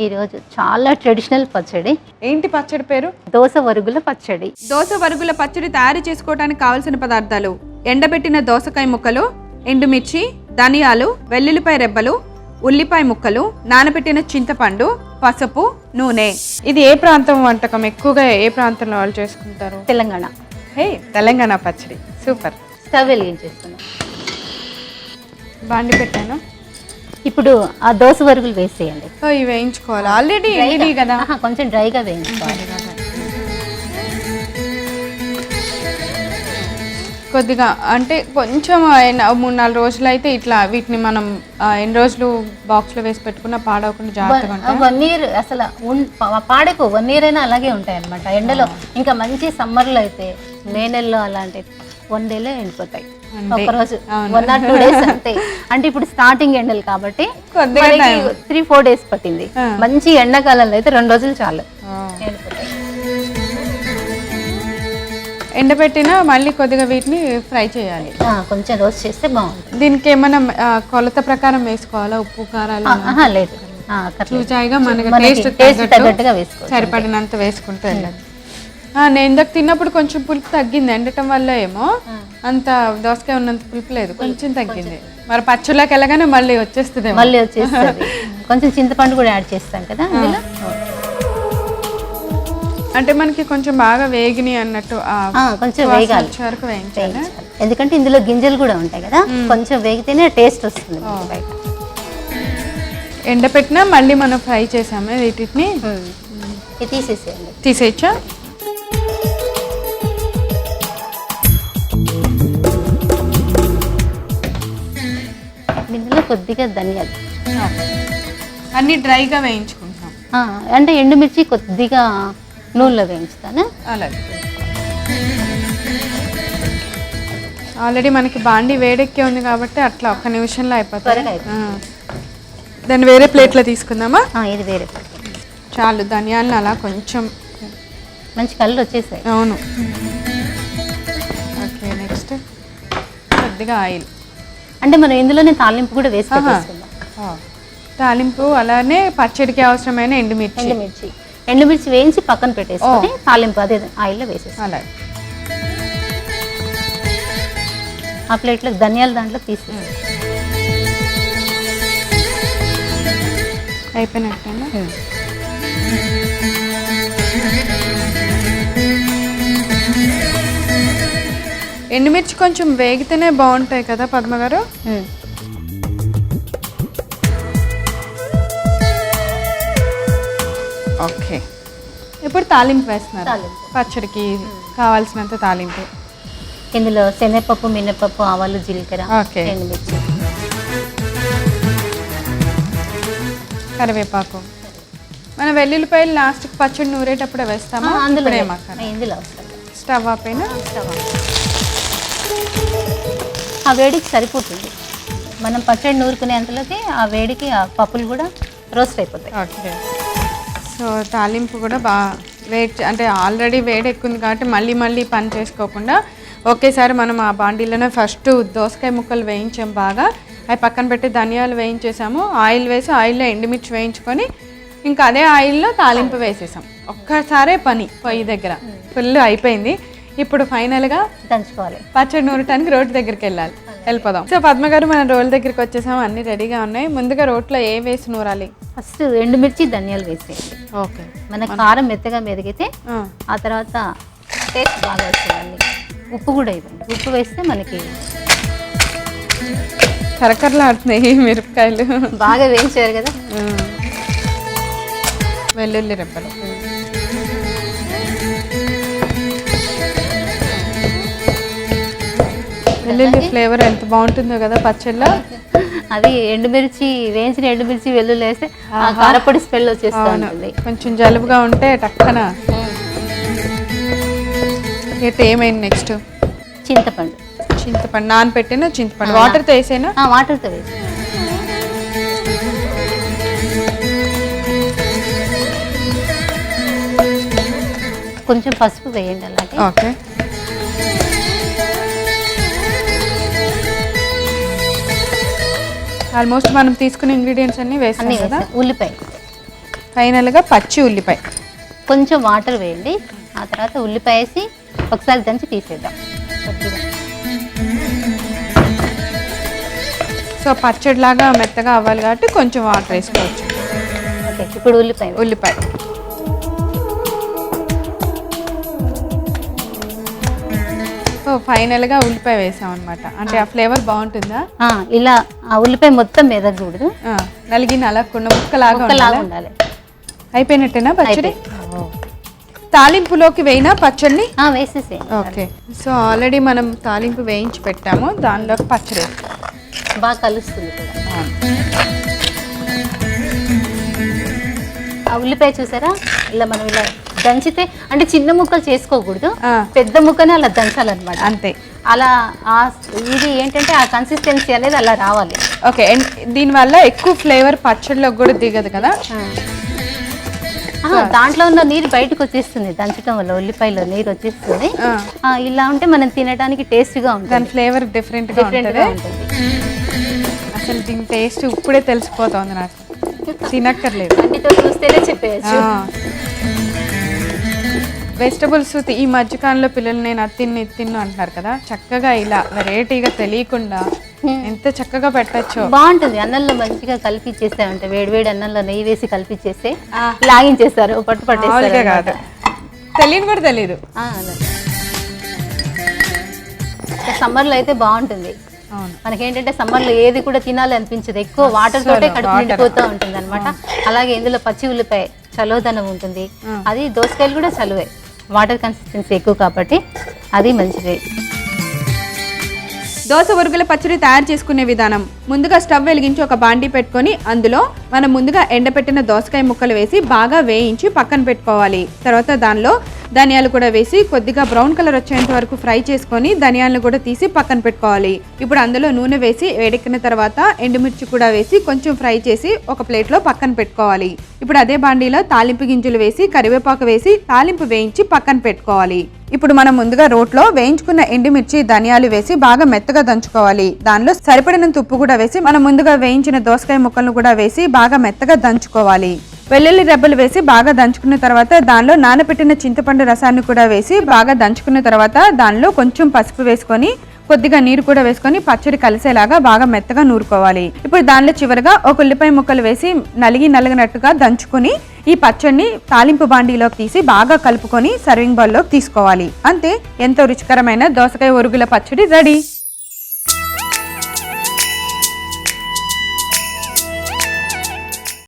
ఈరోజు చాలా ట్రెడిషనల్ పచ్చడి. ఏంటి పచ్చడి పేరు? దోస వరుగుల పచ్చడి. దోస వరుగుల పచ్చడి తయారు చేసుకోవడానికి కావలసిన పదార్థాలు: ఎండబెట్టిన దోసకాయ ముక్కలు, ఎండుమిర్చి, ధనియాలు, వెల్లుల్లిపాయ రెబ్బలు, ఉల్లిపాయ ముక్కలు, నానబెట్టిన చింతపండు, పసుపు, నూనె. ఇది ఏ ప్రాంతం వంటకం? ఎక్కువగా ఏ ప్రాంతంలో వాళ్ళు చేసుకుంటారు? తెలంగాణ. హే, తెలంగాణ పచ్చడి సూపర్. స్టవ్ వెలిగించేస్తున్నాం. బాండి పెట్టాను. ఇప్పుడు ఆ దోస వరుగులు వేసేయండి. ఇవి వేయించుకోవాలి. ఆల్రెడీ ఎండినవి కదా, కొంచెం డ్రైగా వేయించుకోవాలి. కొద్దిగా అంటే కొంచెం 3-4 రోజులు అయితే ఇట్లా వీటిని మనం ఎన్ని రోజులు బాక్స్లో వేసి పెట్టుకున్నా పాడవకుండా జాగ్రత్తగా 1 ఇయర్ అసలు పాడకు 1 ఇయర్ అయినా అలాగే ఉంటాయి అనమాట. ఎండలో ఇంకా మంచి సమ్మర్లో అయితే మే నెలలో అలాంటి 1 డేలో ఎండిపోతాయి. ఒకరోజు 1 or 2 days అంతే. అంటే ఇప్పుడు స్టార్టింగ్ ఎండలు కాబట్టి 3-4 days పట్టింది. మంచి ఎండాకాలంలో అయితే 2 రోజులు చాలు ఎండిపోతాయి. ఎండబెట్టినా మళ్ళీ కొద్దిగా వీటిని ఫ్రై చేయాలి. కొంచెం రోస్ట్ చేస్తే బాగుంటుంది. దీనికి ఏమైనా కొలత ప్రకారం వేసుకోవాలా? ఉప్పు కారాలు లేదు, చూచాయిగా మనకి టేస్ట్ తగ్గట్టుగా వేసుకోవాలి. సరిపడినంత వేసుకుంటూ వెళ్ళాలి. నేను ఇందాక తిన్నప్పుడు కొంచెం పులుపు తగ్గింది, ఎండటం వల్ల ఏమో అంత దోసకాయ ఉన్నంత పులుపు లేదు, కొంచెం తగ్గింది. మరి పచ్చళ్ళకి వెళ్ళగానే మళ్ళీ వచ్చేస్తుంది. కొంచెం చింతపండు కూడా యాడ్ చేస్తాం కదా అందులో. అంటే మనకి కొంచెం బాగా వేగిని అన్నట్టు కొంచెం వేగాలి, వరకు వేయించాలి. ఎందుకంటే ఇందులో గింజలు కూడా ఉంటాయి కదా, కొంచెం వేగితేనే టేస్ట్ వస్తుంది బయట. ఎండపెట్టినా మళ్ళీ మనం ఫ్రై చేసాము వీటిని. తీసేసేయండి. తీసేయచ్చా? ఇందులో కొద్దిగా ధనియాలు, అన్ని డ్రైగా వేయించుకుంటాం. అంటే ఎండుమిర్చి కొద్దిగా నూనెలో వేయించుతాను. అలాగే. ఆల్రెడీ మనకి బాండి వేడెక్కే ఉంది కాబట్టి అట్లా 1 నిమిషంలో అయిపోతుంది. దాన్ని వేరే ప్లేట్లో తీసుకుందామా? ఇది వేరే చాలు. ధనియాలను అలా కొంచెం మంచి కలర్ వచ్చేసాయి. అవును. ఓకే, నెక్స్ట్ కొద్దిగా ఆయిల్. అంటే మనం ఇందులోనే తాలింపు కూడా వేసుకుందాం. తాలింపు అలానే పచ్చడికి అవసరమైన ఎండుమిర్చి వేయించి పక్కన పెట్టేసుకొని తాలింపు అదే ఆయిల్లో వేసేసి అలాగే ఆ ప్లేట్లో ధనియాల దాంట్లో తీసి అయిపోయినట్టేనా? ఎండుమిర్చి కొంచెం వేగితేనే బాగుంటాయి కదా పద్మ గారు? ఓకే, ఇప్పుడు తాలింపు వేస్తున్నారు. పచ్చడికి కావాల్సినంత తాలింపు. ఇందులో శనగపప్పు, మినపప్పు, ఆవాలు, జీలకర్ర, ఎండుమిర్చి, కరివేపాకు. మన వెల్లుల్లిపాయలు లాస్ట్కి పచ్చడి నూరేటప్పుడే వేస్తామా? ఇందులో స్టవ్ ఆపైన ఆ వేడికి సరిపోతుంది. మనం పచ్చడి నూరుకునే అంతలోకి ఆ వేడికి ఆ పప్పులు కూడా రోస్ట్ అయిపోతాయి. ఓకే, సో తాలింపు కూడా బాగా అంటే ఆల్రెడీ వేడి ఎక్కువ ఉంది కాబట్టి మళ్ళీ పని చేసుకోకుండా ఒకేసారి మనం ఆ బాండీలోనే ఫస్ట్ దోసకాయ ముక్కలు వేయించాం బాగా, అవి పక్కన పెట్టి ధనియాలు వేయించేసాము, ఆయిల్ వేసి ఆయిల్లో ఎండుమిర్చి వేయించుకొని ఇంకా అదే ఆయిల్లో తాలింపు వేసేసాం. ఒక్కసారే పని పొయ్యి దగ్గర ఫుల్ అయిపోయింది. ఇప్పుడు ఫైనల్గా దంచుకోవాలి. పచ్చడి నూరటానికి రోటి దగ్గరికి వెళ్ళిపోదాం. సో పద్మ గారు మన రోల్ దగ్గరికి వచ్చేసాము, అన్ని రెడీగా ఉన్నాయి. ముందుగా రోట్లో ఏ వేసి నూరాలి? ఫస్ట్ ఎండుమిర్చి, ధనియాలు వేసేయండి. ఓకే, మన కారం మెత్తగా మెదిగితే ఆ తర్వాత టేస్ట్ బాగా వస్తుంది. ఉప్పు కూడా ఇవ్వండి. ఉప్పు వేస్తే మనకి కరకరలాడుతున్నాయి మిరపకాయలు. బాగా వేయించారు కదా. వెల్లుల్లి రెబ్బలు, వెల్లుల్లి ఫ్లేవర్ ఎంత బాగుంటుందో కదా పచ్చళ్ళలో. అది ఎండుమిర్చి వేయించిన ఎండుమిర్చి వెల్లుల్లి వేస్తే కారపొడి స్మెల్ వచ్చేస్తుంది. కొంచెం జలుబుగా ఉంటే టక్కన. ఏమైంది నెక్స్ట్? చింతపండు నానబెట్టిన చింతపండు వాటర్తో వేసేనా? వాటర్తో వేసి కొంచెం పసుపు వేయండి అలాగే. ఓకే, ఆల్మోస్ట్ మనం తీసుకునే ఇంగ్రీడియంట్స్ అన్ని వేసాం కదా. ఉల్లిపాయ ఫైనల్గా పచ్చి ఉల్లిపాయ. కొంచెం వాటర్ వేయండి, ఆ తర్వాత ఉల్లిపాయ వేసి ఒకసారి దంచి తీసేద్దాం. సో పచ్చడిలాగా మెత్తగా అవ్వాలి కాబట్టి కొంచెం వాటర్ వేసుకోవచ్చు. ఓకే, ఇప్పుడు ఉల్లిపాయ సో ఫైనల్గా ఉల్లిపాయ వేసాం అనమాట. అంటే ఆ ఫ్లేవర్ బాగుంటుందా? ఇలా ఆ ఉల్లిపాయ మొత్తం మెదగకూడదు, నలిగి నలగకుండా ముక్కలాగా ఉండాలి. అయిపోయినట్టేనా పచ్చడి? తాలింపులోకి వేయినా పచ్చడిని వేసేసే. ఓకే, సో ఆల్రెడీ మనం తాలింపు వేయించి పెట్టాము, దానిలోకి పచ్చడి బాగా కలుస్తుంది కూడా. ఆ ఉల్లిపాయ చూసారా, ఇలా మనం ఇలా దంచితే అంటే చిన్న ముక్కలు చేసుకోకూడదు, పెద్ద ముక్కనే అలా దంచాలన్నమాట. అంతే. అలా ఇది ఏంటంటే ఆ కన్సిస్టెన్సీ అనేది అలా రావాలి. ఓకే, దీనివల్ల ఎక్కువ ఫ్లేవర్ పచ్చడిలోకి కూడా దిగదు కదా. దాంట్లో ఉన్న నీరు బయటకు వచ్చేస్తుంది, దంచడం వల్ల ఉల్లిపాయలో నీరు వచ్చేస్తుంది. ఇలా ఉంటే మనం తినడానికి టేస్ట్గా ఉంటుంది, దాని ఫ్లేవర్ డిఫరెంట్గా ఉంటుంది. అసలు దీని టేస్ట్ ఇప్పుడే తెలిసిపోతుంది నాకు, తినక్కర్లేదు, అన్నితో చూస్తేనే చెప్పేయచ్చు. వెజిటబుల్స్ ఈ మధ్యకాలంలో పిల్లలు నేను అది తిన్ను అంటున్నారు కదా, చక్కగా ఇలా వెరైటీగా తెలియకుండా ఎంత చక్కగా పెట్టచ్చో. బాగుంటుంది, అన్నంలో మంచిగా కలిపిచ్చేసామంటే వేడివేడి అన్నంలో నెయ్యి వేసి కలిపిచ్చేస్తే లాగించేస్తారు, పట్టు పట్టేస్తారు కాదు, తెలియని కూడా తెలియదు. సమ్మర్లో అయితే బాగుంటుంది. మనకేంటంటే సమ్మర్లో ఏది కూడా తినాలి అనిపించదు, ఎక్కువ వాటర్ తోటే కడుపు నిండిపోతూ ఉంటుంది అనమాట. అలాగే ఇందులో పచ్చి ఉల్లిపాయ చలువదనం ఉంటుంది, అది దోసకాయలు కూడా చలువే, వాటర్ కన్సిస్టెన్సీ ఎక్కువ కాబట్టి అది మంచిది. దోస ఒరుగుల పచ్చడి తయారు చేసుకునే విధానం: ముందుగా స్టవ్ వెలిగించి ఒక బాండీ పెట్టుకొని అందులో మనం ముందుగా ఎండబెట్టిన దోసకాయ ముక్కలు వేసి బాగా వేయించి పక్కన పెట్టుకోవాలి. తర్వాత దానిలో ధనియాలు కూడా వేసి కొద్దిగా బ్రౌన్ కలర్ వచ్చేంత వరకు ఫ్రై చేసుకొని ధనియాలను కూడా తీసి పక్కన పెట్టుకోవాలి. ఇప్పుడు అందులో నూనె వేసి వేడెక్కిన తర్వాత ఎండుమిర్చి కూడా వేసి కొంచెం ఫ్రై చేసి ఒక ప్లేట్లో పక్కన పెట్టుకోవాలి. ఇప్పుడు అదే బాండీలో తాలింపు గింజలు వేసి కరివేపాకు వేసి తాలింపు వేయించి పక్కన పెట్టుకోవాలి. ఇప్పుడు మనం ముందుగా రోట్లో వేయించుకున్న ఎండుమిర్చి ధనియాలు వేసి బాగా మెత్తగా దంచుకోవాలి. దానిలో సరిపడినంత ఉప్పు కూడా వేసి మనం ముందుగా వేయించిన దోసకాయ ముక్కలను కూడా వేసి బాగా మెత్తగా దంచుకోవాలి. వెల్లుల్లి రెబ్బలు వేసి బాగా దంచుకున్న తర్వాత దానిలో నానబెట్టిన చింతపండు రసాన్ని కూడా వేసి బాగా దంచుకున్న తర్వాత దానిలో కొంచెం పసుపు వేసుకొని కొద్దిగా నీరు కూడా వేసుకొని పచ్చడి కలిసేలాగా బాగా మెత్తగా నూరుకోవాలి. ఇప్పుడు దానిలో చివరిగా ఒక ఉల్లిపాయ ముక్కలు వేసి నలిగినట్టుగా దంచుకొని ఈ పచ్చడిని తాలింపు బాండీలోకి తీసి బాగా కలుపుకొని సర్వింగ్ బౌల్లోకి తీసుకోవాలి. అంతే, ఎంతో రుచికరమైన దోసకాయ ఒరుగుల పచ్చడి రెడీ.